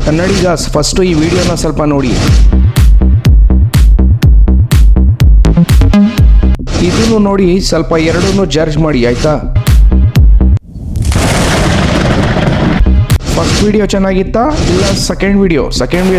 Kannadigas first ಈ ವಿಡಿಯೋನ ಸ್ವಲ್ಪ ನೋಡಿ. ಇದನ್ನು ನೋಡಿ ಸ್ವಲ್ಪ ಎರಡನ್ನೂ ಜಡ್ಜ್ ಮಾಡಿ ಆಯ್ತಾ. ಫಸ್ಟ್ ವಿಡಿಯೋ ಚೆನ್ನಾಗಿತ್ತಾ ಇಲ್ಲ ಸೆಕೆಂಡ್ ವಿಡಿಯೋ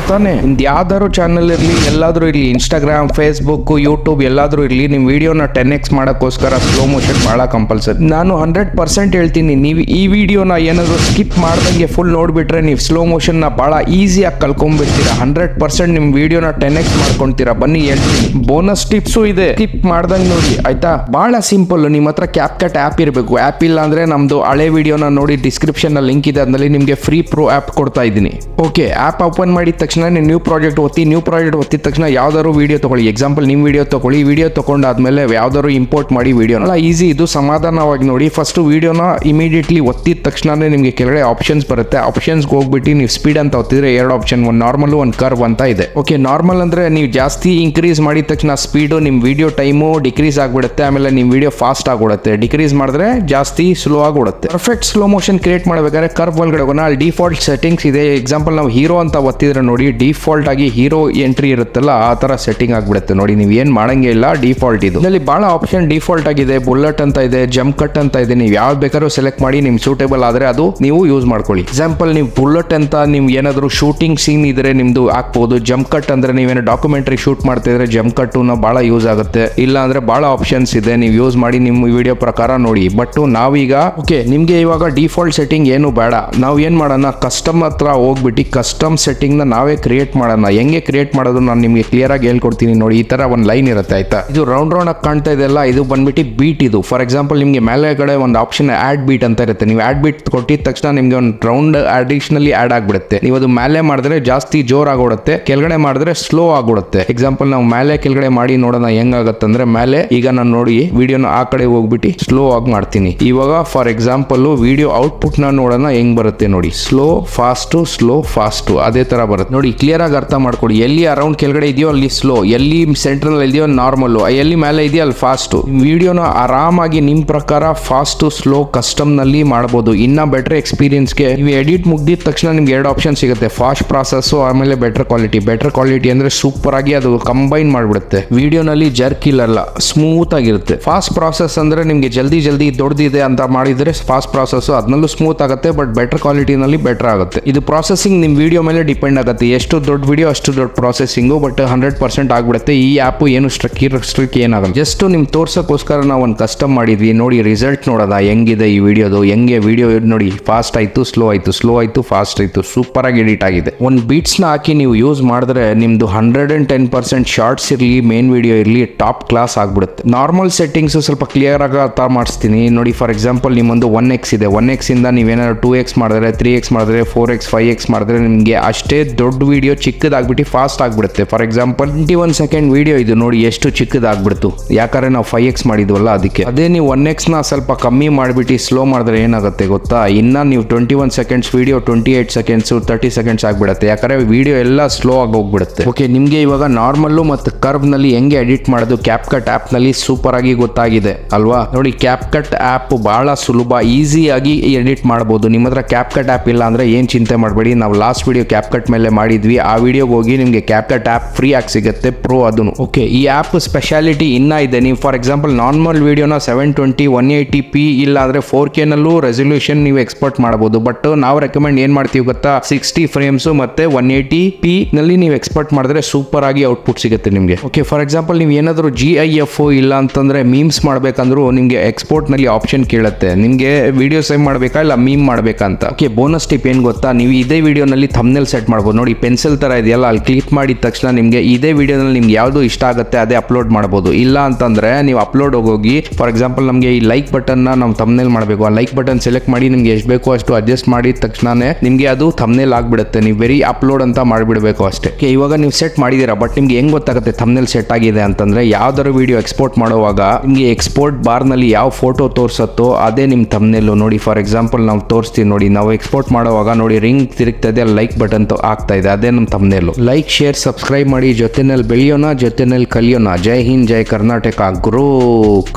ತಾನೇ. ನಿಮ್ದು ಯಾವ್ದಾದ್ರು ಚಾನಲ್ ಇರಲಿ, ಎಲ್ಲಾದ್ರೂ ಇರಲಿ, ಇನ್ಸ್ಟಾಗ್ರಾಮ್, ಫೇಸ್ಬುಕ್, ಯೂಟ್ಯೂಬ್ ಎಲ್ಲಾದ್ರೂ ಇರಲಿ, ನಿಮ್ಮ ವಿಡಿಯೋನ 10x ಮಾಡೋಕ್ಕೋಸ್ಕರ ಸ್ಲೋ ಮೋಷನ್ ಭಾಳ ಕಂಪಲ್ಸರಿ. ನಾನು 100% ಹೇಳ್ತೀನಿ, ನೀವು ಈ ವಿಡಿಯೋನ ಏನಾದರೂ ಸ್ಕಿಪ್ ಮಾಡ್ದಂಗೆ ಫುಲ್ ನೋಡಿಬಿಟ್ರೆ ನೀವು ಸ್ಲೋ ಮೋಷನ್ನ ಭಾಳ ಈಸಿಯಾಗಿ ಕಲ್ಕೊಂಡ್ಬಿಡ್ತೀರಾ. 100% ನಿಮ್ಮ ವಿಡಿಯೋನ 10x ಮಾಡ್ಕೊಳ್ತೀರಾ. ಬನ್ನಿ ಹೇಳ್ತೀನಿ, ಬೋನಸ್ ಟಿಪ್ಸು ಇದೆ, ಸ್ಕಿಪ್ ಮಾಡ್ದಂಗೆ ನೋಡಿ ಆಯ್ತಾ. ಭಾಳ ಸಿಂಪಲ್. ನಿಮ್ಮ ಹತ್ರ ಕ್ಯಾಪ್ಕಟ್ ಆ್ಯಪ್ ಇರಬೇಕು. ಆ್ಯಪ್ ಇಲ್ಲ ಅಂದರೆ ನಮ್ಮದು ಹಳೆ ವಿಡಿಯೋನ ನೋಡಿ, ಡಿಸ್ಕ್ರಿಪ್ಷನಲ್ಲಿ ಲಿಂಕ್ ಇದೆ, ಅದರಲ್ಲಿ ನಿಮಗೆ ಫ್ರೀ ಪ್ರೋ ಆ್ಯಪ್ ಕೊಡ್ತಾ ಇದ್ದೀನಿ. ಓಕೆ, ಆ್ಯಪ್ ಓಪನ್ ಮಾಡಿದ ತಕ್ಷಣ ನೀವು ನ್ಯೂ ಪ್ರಾಜೆಕ್ಟ್ ಒತ್ತಿದ ತಕ್ಷಣ ಯಾವ್ದಾದ್ರು ವಿಡಿಯೋ ತಗೊಳ್ಳಿ. ಎಕ್ಸಾಂಪಲ್ ನಿಮ್ಮ ವಿಡಿಯೋ ತಗೊಳ್ಳಿ. ವಿಡಿಯೋ ತಗೊಂಡಾದ್ಮೇಲೆ ಯಾವ್ದಾದ್ರು ಇಂಪೋರ್ಟ್ ಮಾಡಿ ವಿಡಿಯೋ. ಅಲ್ಲ ಈಸಿ, ಇದು ಸಮಾಧಾನವಾಗಿ ನೋಡಿ. ಫಸ್ಟ್ ವಿಡಿಯೋನ ಇಮಿಡಿಯೇಟ್ಲಿ ಒತ್ತಿದ ತಕ್ಷಣ ನಿಮಗೆ ಕೆಳಗಡೆ ಆಪ್ಷನ್ಸ್ ಬರುತ್ತೆ. ಆಪ್ಷನ್ಸ್ಗೆ ಹೋಗ್ಬಿಟ್ಟು ನೀವು ಸ್ಪೀಡ್ ಅಂತ ಒತ್ತಿದ್ರೆ ಎರಡು ಆಪ್ಷನ್, ಒಂದು ನಾರ್ಮಲ್, ಒಂದು ಕರ್ವ್ ಅಂತ ಇದೆ. ಓಕೆ, ನಾರ್ಮಲ್ ಅಂದ್ರೆ ನೀವು ಜಾಸ್ತಿ ಇನ್ಕ್ರೀಸ್ ಮಾಡಿದ ತಕ್ಷಣ ಸ್ಪೀಡು ನಿಮ್ಮ ವಿಡಿಯೋ ಟೈಮು ಡಿಕ್ರೀಸ್ ಆಗಿಬಿಡುತ್ತೆ. ಆಮೇಲೆ ನಿಮ್ಮ ವಿಡಿಯೋ ಫಾಸ್ಟ್ ಆಗಿಬಿಡುತ್ತೆ. ಡಿಕ್ರೀಸ್ ಮಾಡಿದ್ರೆ ಜಾಸ್ತಿ ಸ್ಲೋ ಆಗಿಬಿಡುತ್ತೆ. ಪರ್ಫೆಕ್ಟ್ ಸ್ಲೋ ಮೋಷನ್ ಕ್ರಿಯೇಟ್ ಮಾಡಬೇಕಾದ್ರೆ ಕರ್ವ್ ಒಳಗಡೆ ಹೋಗೋಣ. ಅಲ್ಲಿ ಡಿಫಾಲ್ಟ್ ಸೆಟ್ಟಿಂಗ್ಸ್ ಇದೆ. ಎಕ್ಸಾಂಪಲ್ ನಾವು ಹೀರೋ ಅಂತ ಒತ್ತಿದ್ರೆ ನೋಡಿ, ಡಿಫಾಲ್ಟ್ ಆಗಿ ಹೀರೋ ಎಂಟ್ರಿ ಇರುತ್ತಲ್ಲ ಆ ತರ ಸೆಟ್ಟಿಂಗ್ ಆಗಿಬಿಡುತ್ತೆ. ನೋಡಿ, ನೀವು ಏನು ಮಾಡಂಗೆ ಇಲ್ಲ, ಡಿಫಾಲ್ಟ್ ಇದು. ಇದರಲ್ಲಿ ಬಹಳ ಆಪ್ಷನ್ ಡಿಫಾಲ್ಟ್ ಆಗಿದೆ. ಬುಲೆಟ್ ಅಂತ ಇದೆ, ಜಂಪ್ ಕಟ್ ಅಂತ ಇದೆ. ನೀವು ಯಾವ್ದು ಬೇಕಾದ್ರೂ ಸೆಲೆಕ್ಟ್ ಮಾಡಿ ನಿಮ್ ಸೂಟೇಬಲ್ ಆದ್ರೆ ಅದು ನೀವು ಯೂಸ್ ಮಾಡ್ಕೊಳ್ಳಿ. ಎಕ್ಸಾಂಪಲ್ ನೀವು ಬುಲೆಟ್ ಅಂತ ನೀವು ಏನಾದರೂ ಶೂಟಿಂಗ್ ಸೀನ್ ಇದ್ರೆ ನಿಮ್ದು ಹಾಕ್ಬೋದು. ಜಂಪ್ ಕಟ್ ಅಂದ್ರೆ ನೀವೇನೋ ಡಾಕ್ಯುಮೆಂಟ್ರಿ ಶೂಟ್ ಮಾಡ್ತಿದ್ರೆ ಜಂಪ್ ಕಟ್ ಬಹಳ ಯೂಸ್ ಆಗುತ್ತೆ. ಇಲ್ಲ ಅಂದ್ರೆ ಬಹಳ ಆಪ್ಷನ್ಸ್ ಇದೆ, ನೀವು ಯೂಸ್ ಮಾಡಿ ನಿಮ್ಮ ವಿಡಿಯೋ ಪ್ರಕಾರ ನೋಡಿ. ಬಟ್ ನಾವೀಗ ಓಕೆ, ನಿಮ್ಗೆ ಇವಾಗ ಡಿಫಾಲ್ಟ್ ಸೆಟ್ಟಿಂಗ್ ಏನು ಬೇಡ. ನಾವು ಏನ್ ಮಾಡೋಣ, ಕಸ್ಟಮ್ ಹತ್ರ ಹೋಗ್ಬಿಟ್ಟು ಕಸ್ಟಮ್ ಸೆಟ್ಟಿಂಗ್ ನ ನಾವೇ ಕ್ರಿಯೇಟ್ ಮಾಡೋಣ. ಹೆಂಗೆ ಕ್ರಿಯೇಟ್ ಮಾಡೋದು ನಾನು ನಿಮಗೆ ಕ್ಲಿಯರ್ ಆಗಿ ಹೇಳ್ಕೊಡ್ತೀನಿ ನೋಡಿ. ಈ ತರ ಒಂದು ಲೈನ್ ಇರುತ್ತೆ ಆಯ್ತಾ. ಇದು ರೌಂಡ್ ರೌಂಡ್ ಆಗಿ ಕಾಣ್ತಾ ಇದೆಲ್ಲ, ಇದು ಬಂದ್ಬಿಟ್ಟು ಬೀಟ್. ಇದು ಫಾರ್ ಎಕ್ಸಾಂಪಲ್ ನಿಮಗೆ ಮೇಲೆಗಡೆ ಒಂದು ಆಪ್ಷನ್ ಆಡ್ ಬೀಟ್ ಅಂತ ಇರುತ್ತೆ. ನೀವು ಆಡ್ ಬೀಟ್ ಕೊಟ್ಟಿದ ತಕ್ಷಣ ನಿಮ್ಗೆ ಒಂದು ರೌಂಡ್ ಅಡಿಷನಲಿ ಆಡ್ ಆಗ್ಬಿಡುತ್ತೆ. ನೀವು ಅದು ಮೇಲೆ ಮಾಡಿದ್ರೆ ಜಾಸ್ತಿ ಜೋರ್ ಆಗೋಡುತ್ತೆ, ಕೆಳಗಡೆ ಮಾಡಿದ್ರೆ ಸ್ಲೋ ಆಗೋಡುತ್ತೆ. ಎಕ್ಸಾಂಪಲ್ ನಾವು ಮೇಲೆ ಕೆಳಗಡೆ ಮಾಡಿ ನೋಡೋಣ ಹೆಂಗಾಗತ್ತೆ ಅಂದ್ರೆ, ಮೇಲೆ ಈಗ ನಾನು ನೋಡಿ ವಿಡಿಯೋನ ಆ ಕಡೆ ಹೋಗ್ಬಿಟ್ಟು ಸ್ಲೋ ಆಗಿ ಮಾಡ್ತೀನಿ. ಇವಾಗ ಫಾರ್ ಎಕ್ಸಾಂಪಲ್ ವಿಡಿಯೋ ಔಟ್ಪುಟ್ ನ ನೋಡೋಣ ಹೆಂಗ್ ಬರುತ್ತೆ ನೋಡಿ. ಸ್ಲೋ ಫಾಸ್ಟ್ ಅದೇ ತರ ಬರುತ್ತೆ ನೋಡಿ. ಕ್ಲಿಯರ್ ಆಗಿ ಅರ್ಥ ಮಾಡ್ಕೊಡಿ. ಎಲ್ಲಿ ಅರೌಂಡ್ ಕೆಳಗಡೆ ಇದೆಯೋ ಅಲ್ಲಿ ಸ್ಲೋ, ಎಲ್ಲಿ ಸೆಂಟ್ರಲ್ ಇದೆಯೋ ನಾರ್ಮಲ್, ಎಲ್ಲಿ ಮೇಲೆ ಇದೆಯೋ ಅಲ್ಲಿ ಫಾಸ್ಟ್. ವಿಡಿಯೋನ ಆರಾಮಾಗಿ ನಿಮ್ ಪ್ರಕಾರ ಫಾಸ್ಟ್ ಸ್ಲೋ ಕಸ್ಟಮ್ ನಲ್ಲಿ ಮಾಡಬಹುದು. ಇನ್ನ ಬೆಟರ್ ಎಕ್ಸ್ಪೀರಿಯನ್ಸ್ಗೆ ನೀವು ಎಡಿಟ್ ಮುಗ್ದಿದ ತಕ್ಷಣ ನಿಮ್ಗೆ ಎರಡು ಆಪ್ಷನ್ ಸಿಗುತ್ತೆ, ಫಾಸ್ಟ್ ಪ್ರಾಸೆಸ್ ಆಮೇಲೆ ಬೆಟರ್ ಕ್ವಾಲಿಟಿ. ಬೆಟರ್ ಕ್ವಾಲಿಟಿ ಅಂದ್ರೆ ಸೂಪರ್ ಆಗಿ ಅದು ಕಂಬೈನ್ ಮಾಡ್ಬಿಡುತ್ತೆ. ವಿಡಿಯೋನಲ್ಲಿ ಜರ್ಕ್ ಇಲ್ಲಲ್ಲ, ಸ್ಮೂತ್ ಆಗಿರುತ್ತೆ. ಫಾಸ್ಟ್ ಪ್ರಾಸೆಸ್ ಅಂದ್ರೆ ನಿಮ್ಗೆ ಜಲ್ದಿ ದೊಡ್ಡದಿದೆ ಅಂತ ಮಾಡಿದ್ರೆ ಫಾಸ್ಟ್ ಪ್ರಾಸೆಸ್, ಅದನ್ನಲ್ಲೂ ಸ್ಮೂತ್ ಆಗುತ್ತೆ. ಬಟ್ ಬೆಟರ್ ಕ್ವಾಲಿಟಿನಲ್ಲಿ ಬೆಟರ್ ಆಗುತ್ತೆ. ಇದು ಪ್ರಾಸೆಸಿಂಗ್ ನಿಮ್ ವಿಡಿಯೋ ಮೇಲೆ ಡಿಪೆಂಡ್ ಆಗುತ್ತೆ. ಎಷ್ಟು ದೊಡ್ಡ ವಿಡಿಯೋ ಅಷ್ಟು ದೊಡ್ಡ ಪ್ರಾಸೆಸಿಂಗು. ಬಟ್ 100% ಆಗ್ಬಿಡುತ್ತೆ. ಈ ಆ್ಯಪ್ ಏನು ಸ್ಟ್ರಿಕ್ ಏನಾಗಲ್ಲ. ಜಸ್ಟ್ ನಿಮ್ ತೋರ್ಸಕ್ಕೋಸ್ಕರ ನಾವು ಒಂದು ಕಸ್ಟಮ್ ಮಾಡಿದ್ವಿ. ನೋಡಿ ರಿಸಲ್ಟ್ ನೋಡೋದ ಹೆಂಗಿದೆ ಈ ವಿಡಿಯೋದು. ಹೆಂಗೆ ವಿಡಿಯೋ ನೋಡಿ, ಫಾಸ್ಟ್ ಆಯ್ತು, ಸ್ಲೋ ಆಯ್ತು, ಫಾಸ್ಟ್ ಆಯ್ತು, ಸೂಪರ್ ಆಗಿ ಎಡಿಟ್ ಆಗಿದೆ. ಒಂದು ಬೀಟ್ಸ್ ನ ಹಾಕಿ ನೀವು ಯೂಸ್ ಮಾಡಿದ್ರೆ ನಿಮ್ದು 110% ಶಾರ್ಟ್ಸ್ ಇರಲಿ, ಮೇನ್ ವಿಡಿಯೋ ಇರಲಿ, ಟಾಪ್ ಕ್ಲಾಸ್ ಆಗ್ಬಿಡುತ್ತೆ. ನಾರ್ಮಲ್ ಸೆಟ್ಟಿಂಗ್ಸ್ ಸ್ವಲ್ಪ ಕ್ಲಿಯರ್ ಆಗಿ ಅರ್ಥ ಮಾಡಿಸ್ತೀನಿ ನೋಡಿ. ಫಾರ್ ಎಕ್ಸಾಂಪಲ್ ನಿಮ್ಮೊಂದು 1x ಇದೆ. 1x ಇಂದ ನೀವೇನಾದ್ರು 2x ಮಾಡಿದ್ರೆ, 3x ಮಾಡಿದ್ರೆ, 4x 5x ಮಾಡಿದ್ರೆ ನಿಮಗೆ ಅಷ್ಟೇ ದೊಡ್ಡ ವಿಡಿಯೋ ಚಿಕ್ಕದಾಗ್ಬಿಟ್ಟು ಫಾಸ್ಟ್ ಆಗ್ಬಿಡುತ್ತೆ. ಫಾರ್ ಎಕ್ಸಾಂಪಲ್ 21 ಸೆಕೆಂಡ್ ವಿಡಿಯೋ ಇದು ನೋಡಿ, ಎಷ್ಟು ಚಿಕ್ಕದಾಗ್ಬಿಡ್ತು. ಯಾಕಂದ್ರೆ ನಾವು 5x ಮಾಡಿದ್ವಲ್ಲ ಅದಕ್ಕೆ. ಅದೇ ನೀವು 1x ನ ಸ್ವಲ್ಪ ಕಮ್ಮಿ ಮಾಡಿಬಿಟ್ಟು ಸ್ಲೋ ಮಾಡಿದ್ರೆ ಏನಾಗುತ್ತೆ ಗೊತ್ತಾ, ಇನ್ನ ನೀವು 21 ಸೆಕೆಂಡ್ಸ್ ವಿಡಿಯೋ 28 ಸೆಕೆಂಡ್ಸ್ 30 ಸೆಕೆಂಡ್ಸ್ ಆಗ್ಬಿಡುತ್ತೆ. ಯಾಕಂದ್ರೆ ವಿಡಿಯೋ ಎಲ್ಲ ಸ್ಲೋ ಆಗಿ ಹೋಗ್ಬಿಡುತ್ತೆ. ಓಕೆ, ನಿಮ್ಗೆ ಇವಾಗ ನಾರ್ಮಲ್ ಮತ್ತು ಕರ್ವ್ ನಲ್ಲಿ ಹೆಂಗೆ ಎಡಿಟ್ ಮಾಡೋದು ಕ್ಯಾಪ್ಕಟ್ ಆಪ್ ನಲ್ಲಿ ಸೂಪರ್ ಆಗಿ ಗೊತ್ತಾಗಿದೆ ಅಲ್ವಾ. ನೋಡಿ, ಕ್ಯಾಪ್ಕಟ್ ಆಪ್ ಬಹಳ ಸುಲಭ, ಈಸಿಯಾಗಿ ಎಡಿಟ್ ಮಾಡಬಹುದು. ನಿಮ್ಮ ಹತ್ರ ಕ್ಯಾಪ್ಕಟ್ ಆಪ್ ಇಲ್ಲ ಅಂದ್ರೆ ಏನ್ ಚಿಂತೆ ಮಾಡಬೇಡಿ. ನಾವು ಲಾಸ್ಟ್ ವಿಡಿಯೋ ಕ್ಯಾಪ್ಕಟ್ ಮೇಲೆ ಮಾಡಿದ್ವಿ. ಆ ವಿಡಿಯೋಗೆ ಹೋಗಿ ನಿಮಗೆ ಕ್ಯಾಪ್ಕಟ್ ಆಪ್ ಫ್ರೀ ಆಗಿ ಸಿಗುತ್ತೆ, ಪ್ರೋ ಅದನ್ನು. ಓಕೆ, ಈ ಆಪ್ ಸ್ಪೆಷಾಲಿಟಿ ಇನ್ನ ಇದೆ. ನೀವು ಫಾರ್ ಎಕ್ಸಾಂಪಲ್ ನಾರ್ಮಲ್ ವಿಡಿಯೋನ 720 180p ಇಲ್ಲ ಅಂದ್ರೆ 4K ನಲ್ಲೂ ರೆಸಲ್ಯೂಷನ್ ನೀವು ಎಕ್ಸ್ಪೋರ್ಟ್ ಮಾಡಬಹುದು. ಬಟ್ ನಾವು ರೆಕಮೆಂಡ್ ಏನ್ ಮಾಡ್ತೀವಿ ಗೊತ್ತಾ, 60 ಫ್ರೇಮ್ಸ್ ಮತ್ತೆ 180p ನಲ್ಲಿ ನೀವು ಎಕ್ಸ್ಪೋರ್ಟ್ ಮಾಡಿದ್ರೆ ಸೂಪರ್ ಆಗಿ ಔಟ್ಪುಟ್ ಸಿಗುತ್ತೆ ನಿಮಗೆ. ಓಕೆ, ಫಾರ್ ಎಕ್ಸಾಂಪಲ್ ನೀವು ಏನಾದರೂ GIF ಇಲ್ಲ ಅಂತಂದ್ರೆ ಮೀಮ್ಸ್ ಮಾಡ್ಬೇಕಂದ್ರೂ ನಿಮಗೆ ಎಕ್ಸ್ಪೋರ್ಟ್ ನಲ್ಲಿ ಆಪ್ಷನ್ ಕೇಳುತ್ತೆ. ನಿಮಗೆ ವಿಡಿಯೋ ಸೇವ್ ಮಾಡಬೇಕಾ ಇಲ್ಲ ಮೀಮ್ ಮಾಡಬೇಕಂತ. ಓಕೆ, ಬೋನಸ್ ಟಿಪ್ ಏನ್ ಗೊತ್ತಾ, ನೀವು ಇದೇ ವಿಡಿಯೋನಲ್ಲಿ ಥಂಬ್ನೇಲ್ ಸೆಟ್ ಮಾಡಬಹುದು. ನೋಡಿ, ಪೆನ್ಸಿಲ್ ತರ ಇದೆಯಲ್ಲ, ಅಲ್ಲಿ ಕ್ಲಿಕ್ ಮಾಡಿದ ತಕ್ಷಣ ನಿಮಗೆ ಇದೇ ವಿಡಿಯೋನಲ್ಲಿ ನಿಮ್ಗೆ ಯಾವುದು ಇಷ್ಟ ಆಗುತ್ತೆ ಅದೇ ಅಪ್ಲೋಡ್ ಮಾಡಬಹುದು. ಇಲ್ಲ ಅಂತಂದ್ರೆ ನೀವು ಅಪ್ಲೋಡ್ ಹೋಗಿ ಫಾರ್ ಎಕ್ಸಾಂಪಲ್ ನಮಗೆ ಈ ಲೈಕ್ ಬಟನ್ ನಾವು ಥಂಬ್ನೇಲ್ ಮಾಡಬೇಕು. ಆ ಲೈಕ್ ಬಟನ್ ಸೆಲೆಕ್ಟ್ ಮಾಡಿ ನಿಮ್ಗೆ ಎಷ್ಟು ಬೇಕೋ ಅಷ್ಟು ಅಡ್ಜಸ್ಟ್ ಮಾಡಿದ ತಕ್ಷಣನೇ ನಿಮಗೆ ಅದು ಥಂಬ್ನೇಲ್ ಆಗ್ಬಿಡುತ್ತೆ. ನೀವು ವೆರಿ ಅಪ್ಲೋಡ್ ಅಂತ ಮಾಡಿಬಿಡಬೇಕು ಅಷ್ಟೇ. ಇವಾಗ ನೀವು ಸೆಟ್ ಮಾಡಿದೀರಾ, ಬಟ್ ನಿಮ್ಗೆ ಹೆಂಗ್ ಗೊತ್ತಾಗುತ್ತೆ ಥಂಬ್ನೇಲ್ ಸೆಟ್ ಆಗಿದೆ ಅಂತಂದ್ರೆ, ಯಾವ್ದಾದ್ರು ವಿಡಿಯೋ ಎಕ್ಸ್ಪೋರ್ಟ್ ಮಾಡುವಾಗ ನಿಮ್ಗೆ ಎಕ್ಸ್ಪೋರ್ಟ್ ಬಾರ್ ನಲ್ಲಿ ಯಾವ ಫೋಟೋ ತೋರಿಸುತ್ತೋ ಅದೇ ನಿಮ್ ಥಂಬ್ನೇಲ್. ನೋಡಿ, ಫಾರ್ ಎಕ್ಸಾಂಪಲ್ ನಾವು ತೋರಿಸ್ತೀವಿ ನೋಡಿ, ನಾವು ಎಕ್ಸ್ಪೋರ್ಟ್ ಮಾಡುವಾಗ ನೋಡಿ ರಿಂಗ್ ತಿರುಗ್ತಾ ಇದೆ, ಲೈಕ್ ಬಟನ್ ಆಗ್ತಾ ಇದೆ, ಅದೇ ನಮ್ಮ ಥಂಬ್ನೇಲ್. ಲೈಕ್, ಶೇರ್, ಸಬ್ಸ್ಕ್ರೈಬ್ ಮಾಡಿ. ಜೊತೆನಲ್ಲಿ ಬೆಳೆಯೋಣ, ಜೊತೆನಲ್ಲಿ ಕಲಿಯೋಣ. ಜೈ ಹಿಂದ್, ಜೈ ಕರ್ನಾಟಕ, ಗ್ರೋ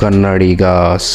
ಕನ್ನಡಿಗಾಸ್.